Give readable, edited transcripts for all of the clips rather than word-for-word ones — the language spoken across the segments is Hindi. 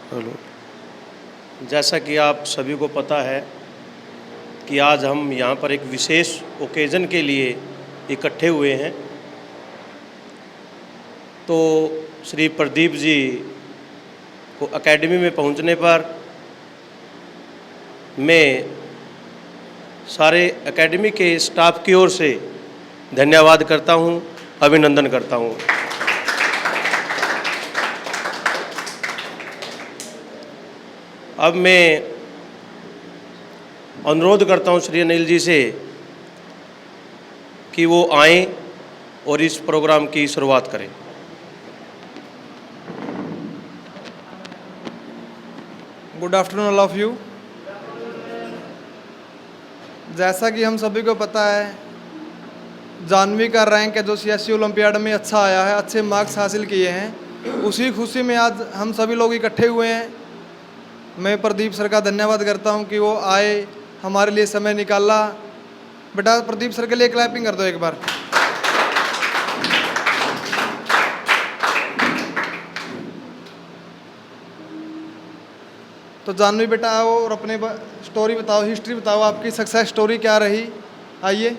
हेलो। जैसा कि आप सभी को पता है कि आज हम यहाँ पर एक विशेष ओकेज़न के लिए इकट्ठे हुए हैं। तो श्री प्रदीप जी को एकेडमी में पहुँचने पर मैं सारे एकेडमी के स्टाफ की ओर से धन्यवाद करता हूँ, अभिनंदन करता हूँ। अब मैं अनुरोध करता हूँ श्री अनिल जी से कि वो आएं और इस प्रोग्राम की शुरुआत करें। Good afternoon all of you. जैसा कि हम सभी को पता है, जानवी का रैंक है जो CSE ओलंपियाड में अच्छा आया है, अच्छे मार्क्स हासिल किए हैं, उसी खुशी में आज हम सभी लोग इकट्ठे हुए हैं। मैं प्रदीप सर का धन्यवाद करता हूं कि वो आए, हमारे लिए समय निकाला। बेटा प्रदीप सर के लिए क्लैपिंग कर दो एक बार। तो जानवी बेटा आओ और अपने स्टोरी बताओ, हिस्ट्री बताओ, आपकी सक्सेस स्टोरी क्या रही। आइए।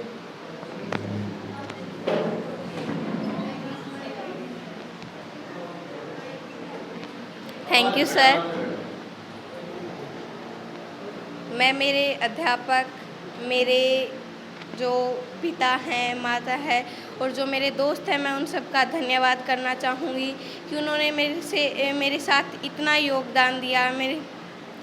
Thank you sir. मैं मेरे अध्यापक, मेरे जो पिता हैं, माता है और जो मेरे दोस्त हैं, मैं उन सब का धन्यवाद करना चाहूँगी कि उन्होंने मेरे साथ इतना योगदान दिया,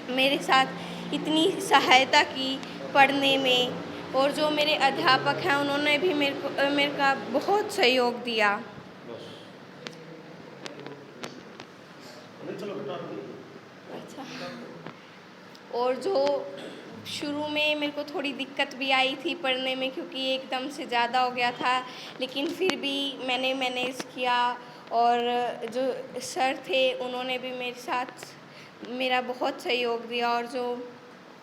मेरे साथ इतनी सहायता की पढ़ने में। और जो मेरे अध्यापक हैं उन्होंने भी मेरे का बहुत सहयोग दिया। अच्छा। और जो शुरू में मेरे को थोड़ी दिक्कत भी आई थी पढ़ने में, क्योंकि एकदम से ज़्यादा हो गया था, लेकिन फिर भी मैंने मैनेज किया। और जो सर थे उन्होंने भी मेरे साथ मेरा बहुत सहयोग दिया, और जो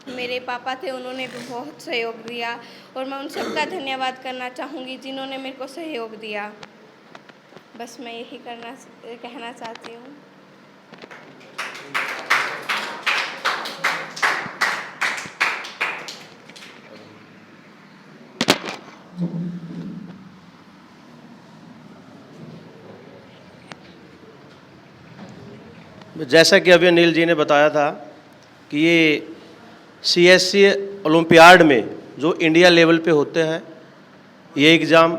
मेरे पापा थे उन्होंने भी बहुत सहयोग दिया। और मैं उन सब का धन्यवाद करना चाहूँगी जिन्होंने मेरे को सहयोग दिया। बस मैं यही कहना चाहती हूँ। जैसा कि अभी अनिल जी ने बताया था कि ये CSE ओलंपियाड में जो इंडिया लेवल पे होते हैं ये एग्ज़ाम,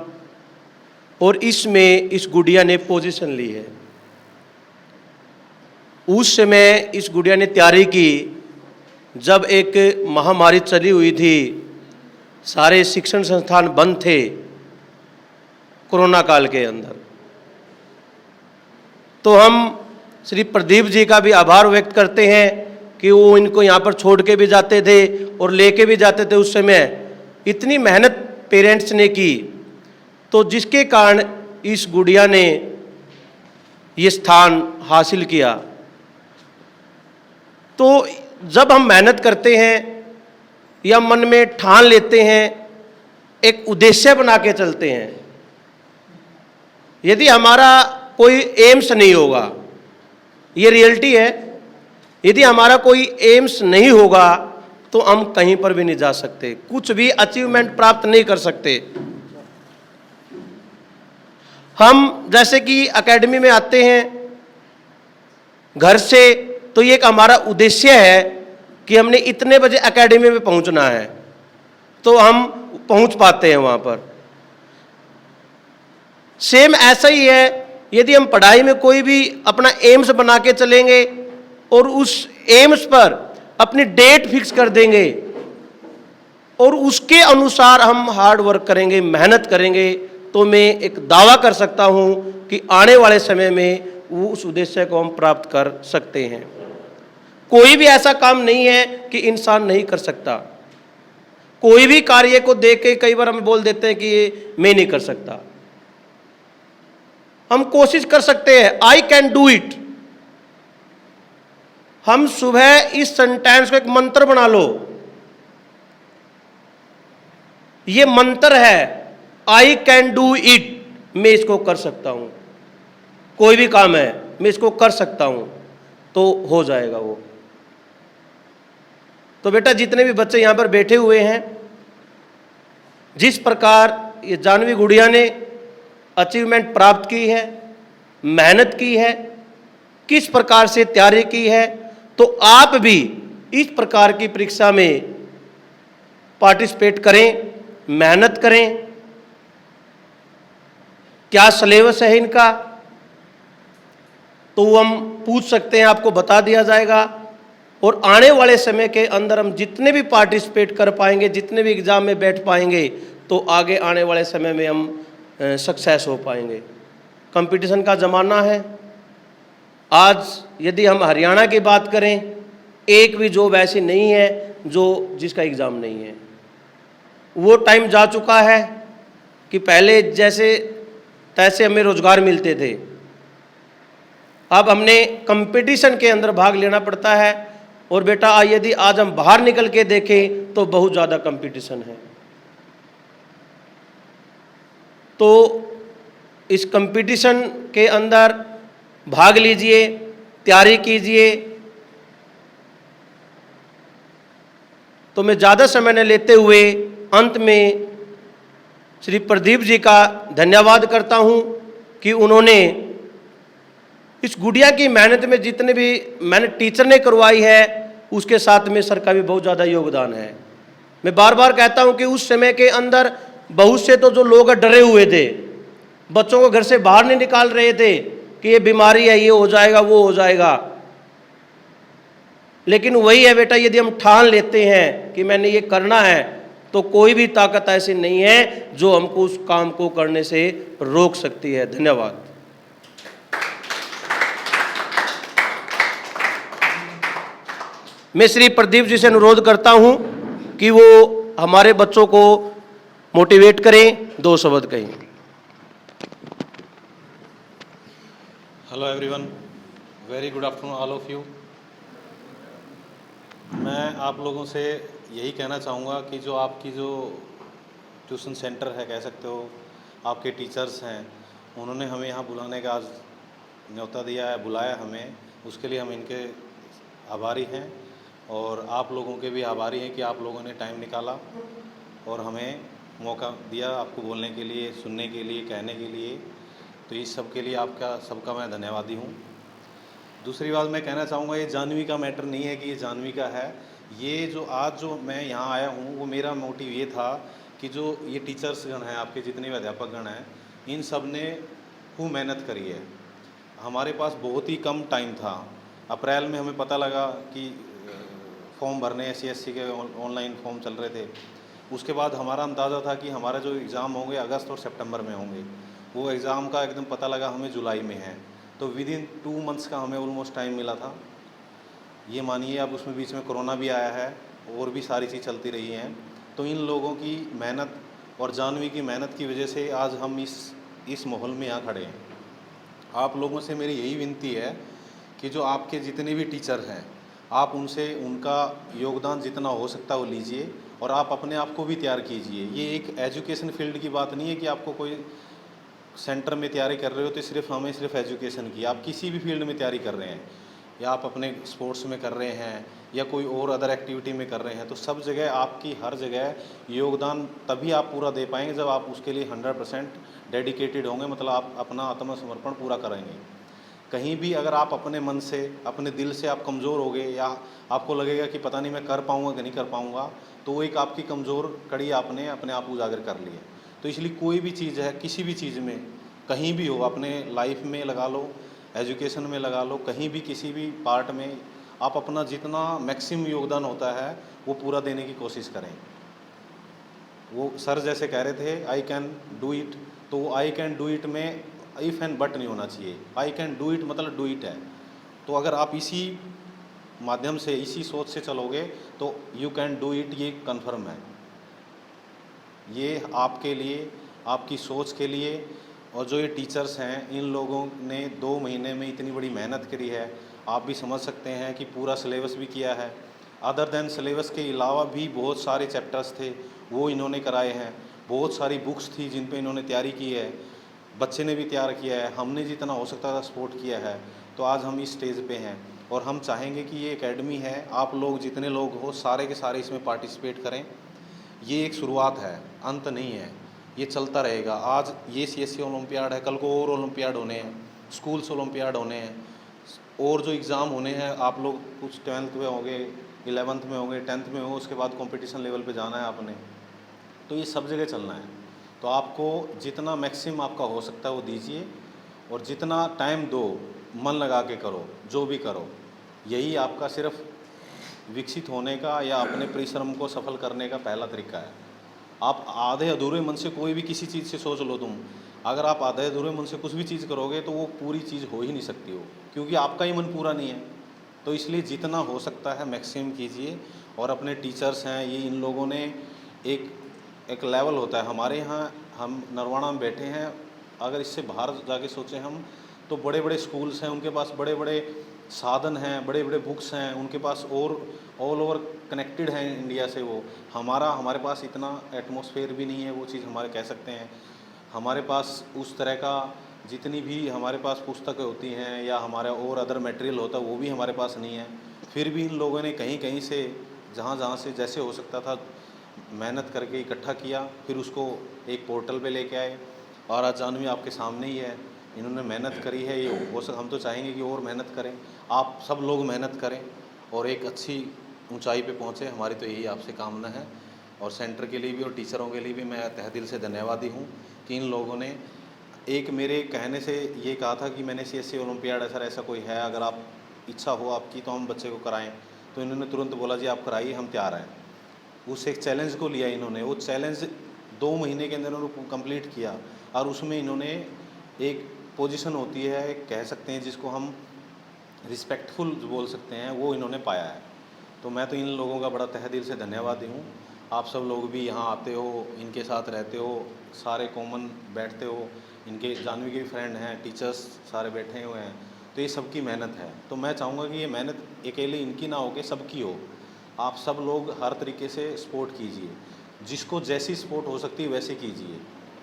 और इसमें इस गुड़िया ने पोजीशन ली है। उस समय इस गुड़िया ने तैयारी की जब एक महामारी चली हुई थी, सारे शिक्षण संस्थान बंद थे कोरोना काल के अंदर। तो हम श्री प्रदीप जी का भी आभार व्यक्त करते हैं कि वो इनको यहाँ पर छोड़ के भी जाते थे और लेके भी जाते थे। उस समय इतनी मेहनत पेरेंट्स ने की, तो जिसके कारण इस गुड़िया ने ये स्थान हासिल किया। तो जब हम मेहनत करते हैं या मन में ठान लेते हैं, एक उद्देश्य बना के चलते हैं, यदि हमारा कोई एम्स नहीं होगा, ये रियलिटी है, यदि हमारा कोई एम्स नहीं होगा तो हम कहीं पर भी नहीं जा सकते, कुछ भी अचीवमेंट प्राप्त नहीं कर सकते। हम जैसे कि एकेडमी में आते हैं घर से, तो ये एक हमारा उद्देश्य है कि हमने इतने बजे एकेडमी में पहुंचना है, तो हम पहुंच पाते हैं वहां पर। सेम ऐसा ही है, यदि हम पढ़ाई में कोई भी अपना एम्स बना के चलेंगे और उस एम्स पर अपनी डेट फिक्स कर देंगे और उसके अनुसार हम हार्ड वर्क करेंगे, मेहनत करेंगे, तो मैं एक दावा कर सकता हूं कि आने वाले समय में वो उस उद्देश्य को हम प्राप्त कर सकते हैं। कोई भी ऐसा काम नहीं है कि इंसान नहीं कर सकता। कोई भी कार्य को देख के कई बार हम बोल देते हैं कि ये मैं नहीं कर सकता। हम कोशिश कर सकते हैं, आई कैन डू इट। हम सुबह इस सेंटेंस को एक मंत्र बना लो। ये मंत्र है, आई कैन डू इट। मैं इसको कर सकता हूं, कोई भी काम है मैं इसको कर सकता हूं। तो हो जाएगा वो। तो बेटा जितने भी बच्चे यहाँ पर बैठे हुए हैं, जिस प्रकार ये जानवी गुड़िया ने अचीवमेंट प्राप्त की है, मेहनत की है, किस प्रकार से तैयारी की है, तो आप भी इस प्रकार की परीक्षा में पार्टिसिपेट करें, मेहनत करें। क्या सिलेबस है इनका, तो हम पूछ सकते हैं, आपको बता दिया जाएगा। और आने वाले समय के अंदर हम जितने भी पार्टिसिपेट कर पाएंगे, जितने भी एग्जाम में बैठ पाएंगे, तो आगे आने वाले समय में हम सक्सेस हो पाएंगे। कंपटीशन का ज़माना है। आज यदि हम हरियाणा की बात करें, एक भी जॉब ऐसी नहीं है जिसका एग्ज़ाम नहीं है। वो टाइम जा चुका है कि पहले जैसे तैसे हमें रोज़गार मिलते थे। अब हमने कंपटीशन के अंदर भाग लेना पड़ता है। और बेटा यदि आज हम बाहर निकल के देखें तो बहुत ज़्यादा कंपटीशन है। तो इस कंपटीशन के अंदर भाग लीजिए, तैयारी कीजिए। तो मैं ज़्यादा समय न लेते हुए अंत में श्री प्रदीप जी का धन्यवाद करता हूं कि उन्होंने इस गुड़िया की मेहनत में जितने भी मेहनत टीचर ने करवाई है, उसके साथ में सर का भी बहुत ज़्यादा योगदान है। मैं बार बार कहता हूं कि उस समय के अंदर बहुत से तो जो लोग डरे हुए थे, बच्चों को घर से बाहर नहीं निकाल रहे थे कि ये बीमारी है, ये हो जाएगा, वो हो जाएगा। लेकिन वही है बेटा, यदि हम ठान लेते हैं कि मैंने ये करना है, तो कोई भी ताकत ऐसी नहीं है जो हमको उस काम को करने से रोक सकती है। धन्यवाद। मैं श्री प्रदीप जी से अनुरोध करता हूं कि वो हमारे बच्चों को मोटिवेट करें, 2 शब्द कहें। Hello everyone, very good afternoon all of you. मैं आप लोगों से यही कहना चाहूँगा कि जो आपकी जो ट्यूशन सेंटर है, कह सकते हो, आपके टीचर्स हैं, उन्होंने हमें यहाँ बुलाने का आज न्योता दिया है, बुलाया हमें, उसके लिए हम इनके आभारी हैं। और आप लोगों के भी आभारी हैं कि आप लोगों ने टाइम निकाला और हमें मौका दिया आपको बोलने के लिए, सुनने के लिए, कहने के लिए। तो इस सब के लिए आपका सबका मैं धन्यवादी हूँ। दूसरी बात मैं कहना चाहूँगा, ये जानवी का मैटर नहीं है कि ये जानवी का है। ये जो आज जो मैं यहाँ आया हूँ, वो मेरा मोटिव ये था कि जो ये टीचर्स गण हैं, आपके जितने भी अध्यापक गण हैं, इन सब ने खूब मेहनत करी है। हमारे पास बहुत ही कम टाइम था। अप्रैल में हमें पता लगा कि फॉर्म भरने SC के ऑनलाइन फॉर्म चल रहे थे। उसके बाद हमारा अंदाज़ा था कि हमारा जो एग्ज़ाम होंगे अगस्त और सितंबर में होंगे। वो एग्ज़ाम का एकदम पता लगा हमें जुलाई में है। तो विद इन 2 मंथ्स का हमें ऑलमोस्ट टाइम मिला था। ये मानिए, अब उसमें बीच में कोरोना भी आया है और भी सारी चीज़ चलती रही हैं। तो इन लोगों की मेहनत और जानवी की मेहनत की वजह से आज हम इस माहौल में यहाँ खड़े हैं। आप लोगों से मेरी यही विनती है कि जो आपके जितने भी टीचर हैं, आप उनसे उनका योगदान जितना हो सकता है वो लीजिए और आप अपने आप को भी तैयार कीजिए। ये एक एजुकेशन फील्ड की बात नहीं है कि आपको कोई सेंटर में तैयारी कर रहे हो तो सिर्फ एजुकेशन की। आप किसी भी फील्ड में तैयारी कर रहे हैं, या आप अपने स्पोर्ट्स में कर रहे हैं या कोई और अदर एक्टिविटी में कर रहे हैं, तो सब जगह आपकी हर जगह योगदान तभी आप पूरा दे पाएंगे जब आप उसके लिए 100% डेडिकेटेड होंगे, मतलब आप अपना आत्मसमर्पण पूरा करेंगे। कहीं भी अगर आप अपने मन से, अपने दिल से आप कमज़ोर होगे या आपको लगेगा कि पता नहीं मैं कर पाऊँगा कि नहीं कर पाऊँगा, तो वो एक आपकी कमज़ोर कड़ी आपने अपने आप उजागर कर ली है। तो इसलिए कोई भी चीज़ है, किसी भी चीज़ में, कहीं भी हो, अपने लाइफ में लगा लो, एजुकेशन में लगा लो, कहीं भी किसी भी पार्ट में आप अपना जितना मैक्सिमम योगदान होता है वो पूरा देने की कोशिश करें। वो सर जैसे कह रहे थे आई कैन डू इट, तो वो आई कैन डू इट में इफ़ एंड बट नहीं होना चाहिए। आई कैन डू इट मतलब डू इट है। तो अगर आप इसी माध्यम से, इसी सोच से चलोगे तो यू कैन डू इट, ये कन्फर्म है। ये आपके लिए, आपकी सोच के लिए, और जो ये टीचर्स हैं, इन लोगों ने 2 महीने में इतनी बड़ी मेहनत करी है। आप भी समझ सकते हैं कि पूरा सिलेबस भी किया है। अदर देन सिलेबस के अलावा भी बहुत सारे चैप्टर्स थे, वो इन्होंने कराए हैं। बहुत सारी बुक्स थी जिन पे इन्होंने तैयारी की है। बच्चे ने भी तैयार किया है, हमने जितना हो सकता था सपोर्ट किया है। तो आज हम इस स्टेज पे हैं। और हम चाहेंगे कि ये एकेडमी है, आप लोग जितने लोग हो सारे के सारे इसमें पार्टिसिपेट करें। ये एक शुरुआत है, अंत नहीं है, ये चलता रहेगा। आज ये CSE ओलंपियाड है, कल को और ओलंपियाड होने हैं, स्कूल्स ओलंपियाड होने हैं, और जो एग्ज़ाम होने हैं, आप लोग कुछ 12th में होंगे, 11th में होंगे, 10th में होंगे, उसके बाद कंपटीशन लेवल पे जाना है आपने, तो ये सब जगह चलना है। तो आपको जितना मैक्सिमम आपका हो सकता है वो दीजिए, और जितना टाइम दो, मन लगा के करो, जो भी करो, यही आपका सिर्फ विकसित होने का या अपने परिश्रम को सफल करने का पहला तरीका है। आप आधे अधूरे मन से कोई भी किसी चीज़ से सोच लो तुम, अगर आप आधे अधूरे मन से कुछ भी चीज़ करोगे तो वो पूरी चीज़ हो ही नहीं सकती हो, क्योंकि आपका ही मन पूरा नहीं है। तो इसलिए जितना हो सकता है मैक्सिमम कीजिए। और अपने टीचर्स हैं, ये इन लोगों ने एक लेवल होता है हमारे यहाँ, हम नरवाना में बैठे हैं, अगर इससे बाहर जाके सोचें हम, तो बड़े बड़े स्कूल्स हैं, उनके पास बड़े बड़े साधन हैं, बड़े बड़े बुक्स हैं, उनके पास और ऑल ओवर कनेक्टेड हैं इंडिया से वो। हमारे पास इतना एटमॉस्फेयर भी नहीं है, वो चीज़ हमारे कह सकते हैं। हमारे पास उस तरह का जितनी भी हमारे पास पुस्तकें होती हैं या हमारा और अदर मटेरियल होता है वो भी हमारे पास नहीं है। फिर भी इन लोगों ने कहीं कहीं से, जहाँ जहाँ से जैसे हो सकता था, मेहनत करके इकट्ठा किया, फिर उसको एक पोर्टल पे लेके आए, और आज जानवी आपके सामने ही है। इन्होंने मेहनत करी है, ये हम तो चाहेंगे कि और मेहनत करें, आप सब लोग मेहनत करें और एक अच्छी ऊंचाई पे पहुँचे, हमारी तो यही आपसे कामना है। और सेंटर के लिए भी और टीचरों के लिए भी मैं तहे दिल से धन्यवादी हूँ कि इन लोगों ने एक मेरे कहने से ये कहा था कि मैंने CSE ओलंपियाड ऐसा कोई है, अगर आप इच्छा हो आपकी तो हम बच्चे को कराएं, तो इन्होंने तुरंत बोला जी आप कराइए, हम तैयार हैं। उस एक चैलेंज को लिया इन्होंने, वो चैलेंज 2 महीने के अंदर उन्होंने कंप्लीट किया, और उसमें इन्होंने एक पोजीशन होती है, कह सकते हैं जिसको हम रिस्पेक्टफुल बोल सकते हैं, वो इन्होंने पाया है। तो मैं तो इन लोगों का बड़ा तहे दिल से धन्यवादी हूँ। आप सब लोग भी यहाँ आते हो, इनके साथ रहते हो, सारे कॉमन बैठते हो, इनके जानवी के भी फ्रेंड हैं, टीचर्स सारे बैठे हुए हैं, तो ये सबकी मेहनत है। तो मैं चाहूँगा कि ये मेहनत अकेले इनकी ना हो के सबकी हो। आप सब लोग हर तरीके से सपोर्ट कीजिए, जिसको जैसी सपोर्ट हो सकती है वैसे कीजिए।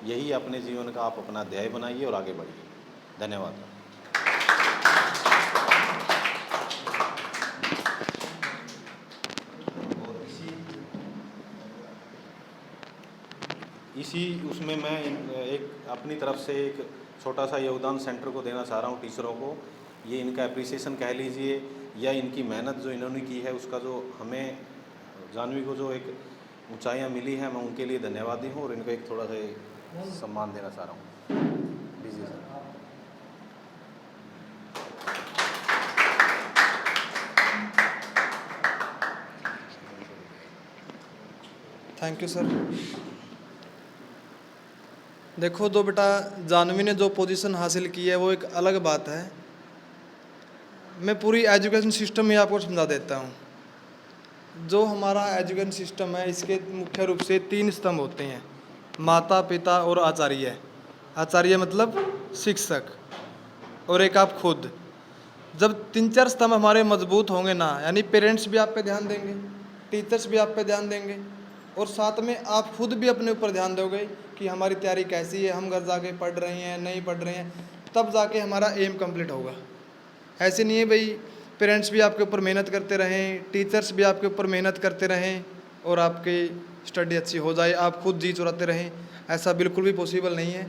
यही अपने जीवन का आप अपना ध्येय बनाइए और आगे बढ़िए। धन्यवाद। इसी उसमें मैं एक अपनी तरफ से एक छोटा सा योगदान सेंटर को देना चाह रहा हूँ, टीचरों को। ये इनका एप्रिसिएशन कह लीजिए, या इनकी मेहनत जो इन्होंने की है, उसका जो हमें जानवी को जो एक ऊंचाइयाँ मिली हैं, मैं उनके लिए धन्यवादी हूँ और इनको एक थोड़ा सा सम्मान देना चाह रहा हूँ। दीजिए सर। Thank you sir. देखो तो बेटा, जानवी ने जो पोजीशन हासिल की है वो एक अलग बात है। मैं पूरी एजुकेशन सिस्टम ही आपको समझा देता हूँ। जो हमारा एजुकेशन सिस्टम है, इसके मुख्य रूप से 3 स्तंभ होते हैं, माता पिता और आचार्य। आचार्य मतलब शिक्षक, और एक आप खुद। जब 3-4 स्तंभ हमारे मजबूत होंगे ना, यानी पेरेंट्स भी आप पे ध्यान देंगे, टीचर्स भी आप पे ध्यान देंगे, और साथ में आप खुद भी अपने ऊपर ध्यान दोगे कि हमारी तैयारी कैसी है, हम घर जाके पढ़ रहे हैं नहीं पढ़ रहे हैं, तब जाके हमारा एम कंप्लीट होगा। ऐसे नहीं है भाई पेरेंट्स भी आपके ऊपर मेहनत करते रहें, टीचर्स भी आपके ऊपर मेहनत करते रहें और आपकी स्टडी अच्छी हो जाए, आप खुद जी चुराते रहें, ऐसा बिल्कुल भी पॉसिबल नहीं है।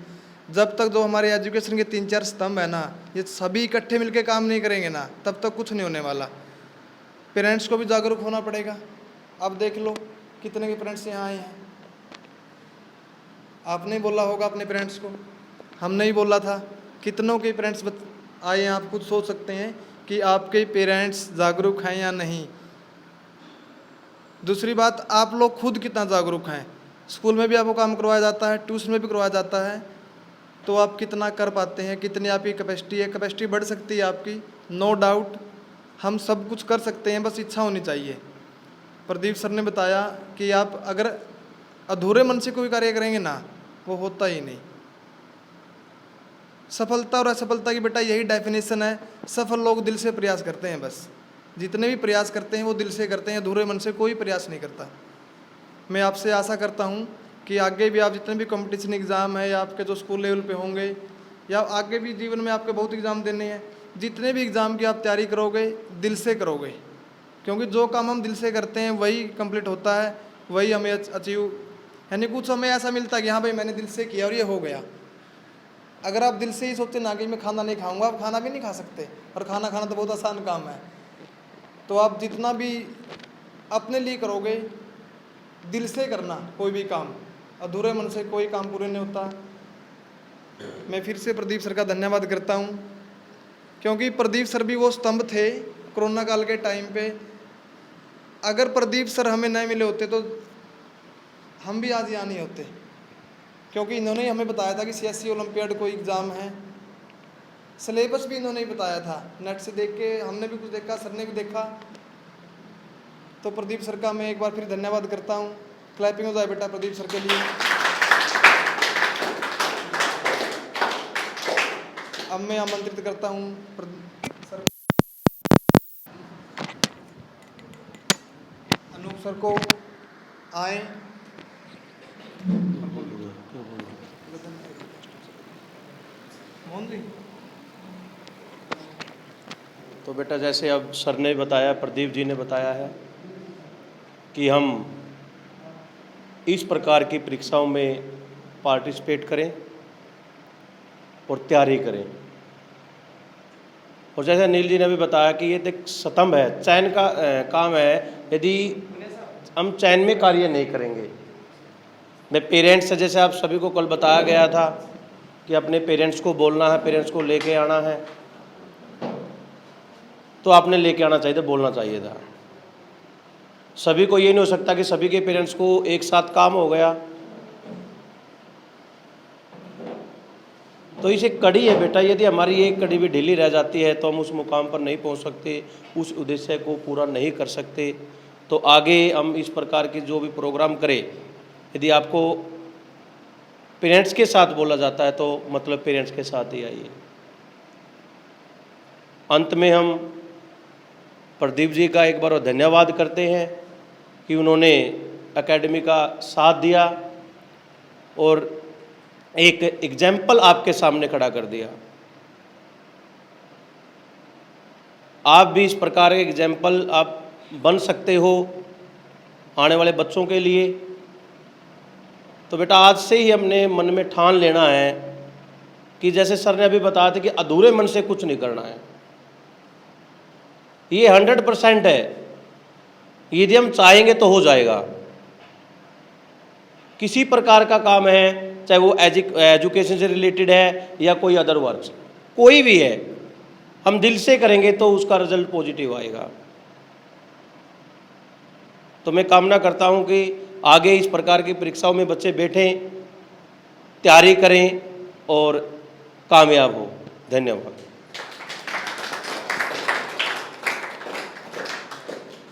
जब तक जो हमारे एजुकेशन के 3-4 स्तंभ है ना, ये सभी इकट्ठे मिलकर काम नहीं करेंगे ना, तब तक कुछ नहीं होने वाला। पेरेंट्स को भी जागरूक होना पड़ेगा। अब देख लो कितने के पेरेंट्स यहाँ आए हैं, आपने बोला होगा अपने पेरेंट्स को, हमने ही बोला था। कितनों के पेरेंट्स आए हैं, आप खुद सोच सकते हैं कि आपके पेरेंट्स जागरूक हैं या नहीं। दूसरी बात, आप लोग खुद कितना जागरूक हैं। स्कूल में भी आपको काम करवाया जाता है, ट्यूशन में भी करवाया जाता है, तो आप कितना कर पाते हैं, कितनी आपकी कैपेसिटी है। कैपेसिटी बढ़ सकती है आपकी, नो डाउट, हम सब कुछ कर सकते हैं, बस इच्छा होनी चाहिए। प्रदीप सर ने बताया कि आप अगर अधूरे मन से कोई कार्य करेंगे ना, वो होता ही नहीं। सफलता और असफलता की बेटा यही डेफिनेशन है। सफल लोग दिल से प्रयास करते हैं, बस जितने भी प्रयास करते हैं वो दिल से करते हैं, अधूरे मन से कोई प्रयास नहीं करता। मैं आपसे आशा करता हूँ कि आगे भी आप जितने भी कंपटीशन एग्ज़ाम है, या आपके जो स्कूल लेवल पे होंगे, या आगे भी जीवन में आपके बहुत एग्ज़ाम देने हैं, जितने भी एग्ज़ाम की आप तैयारी करोगे दिल से करोगे, क्योंकि जो काम हम दिल से करते हैं वही कंप्लीट होता है, वही हमें अचीव, यानी कुछ समय ऐसा मिलता है कि हाँ भाई मैंने दिल से किया और ये हो गया। अगर आप दिल से ही सोचते ना कि मैं खाना नहीं खाऊंगा, आप खाना भी नहीं खा सकते, और खाना खाना तो बहुत आसान काम है। तो आप जितना भी अपने लिए करोगे, दिल से करना कोई भी काम, अधूरे मन से कोई काम पूरे नहीं होता। मैं फिर से प्रदीप सर का धन्यवाद करता हूँ, क्योंकि प्रदीप सर भी वो स्तंभ थे कोरोना काल के टाइम पे। अगर प्रदीप सर हमें नहीं मिले होते तो हम भी आज यहाँ नहीं होते, क्योंकि इन्होंने ही हमें बताया था कि CSE ओलंपियाड कोई एग्ज़ाम है। सिलेबस भी इन्होंने ही बताया था, नेट से देख के हमने भी कुछ देखा, सर ने भी देखा। तो प्रदीप सर का मैं एक बार फिर धन्यवाद करता हूँ। क्लैपिंग हो जाए बेटा प्रदीप सर के लिए। अब मैं आमंत्रित करता हूँ सर अनूप सर को आए। मोहन जी। तो बेटा जैसे अब सर ने बताया, प्रदीप जी ने बताया है कि हम इस प्रकार की परीक्षाओं में पार्टिसिपेट करें और तैयारी करें। और जैसे अनिल जी ने भी बताया कि ये एक स्तंभ है, चयन का काम है। यदि हम चयन में कार्य नहीं करेंगे, मैं पेरेंट्स से, जैसे आप सभी को कल बताया गया था कि अपने पेरेंट्स को बोलना है, पेरेंट्स को लेके आना है, तो आपने लेके आना चाहिए था, बोलना चाहिए था। सभी को ये नहीं हो सकता कि सभी के पेरेंट्स को एक साथ काम हो गया। तो इसे कड़ी है बेटा, यदि हमारी एक कड़ी भी ढीली रह जाती है तो हम उस मुकाम पर नहीं पहुंच सकते, उस उद्देश्य को पूरा नहीं कर सकते। तो आगे हम इस प्रकार के जो भी प्रोग्राम करें, यदि आपको पेरेंट्स के साथ बोला जाता है तो मतलब पेरेंट्स के साथ ही आइए। अंत में हम प्रदीप जी का एक बार धन्यवाद करते हैं कि उन्होंने एकेडमी का साथ दिया और एक एग्जाम्पल आपके सामने खड़ा कर दिया। आप भी इस प्रकार के एग्जाम्पल आप बन सकते हो आने वाले बच्चों के लिए। तो बेटा आज से ही हमने मन में ठान लेना है कि जैसे सर ने अभी बताया था कि अधूरे मन से कुछ नहीं करना है। ये 100% है, यदि हम चाहेंगे तो हो जाएगा। किसी प्रकार का काम है, चाहे वो एजुकेशन से रिलेटेड है या कोई अदर वर्क्स, कोई भी है, हम दिल से करेंगे तो उसका रिजल्ट पॉजिटिव आएगा। तो मैं कामना करता हूं कि आगे इस प्रकार की परीक्षाओं में बच्चे बैठें, तैयारी करें और कामयाब हो। धन्यवाद।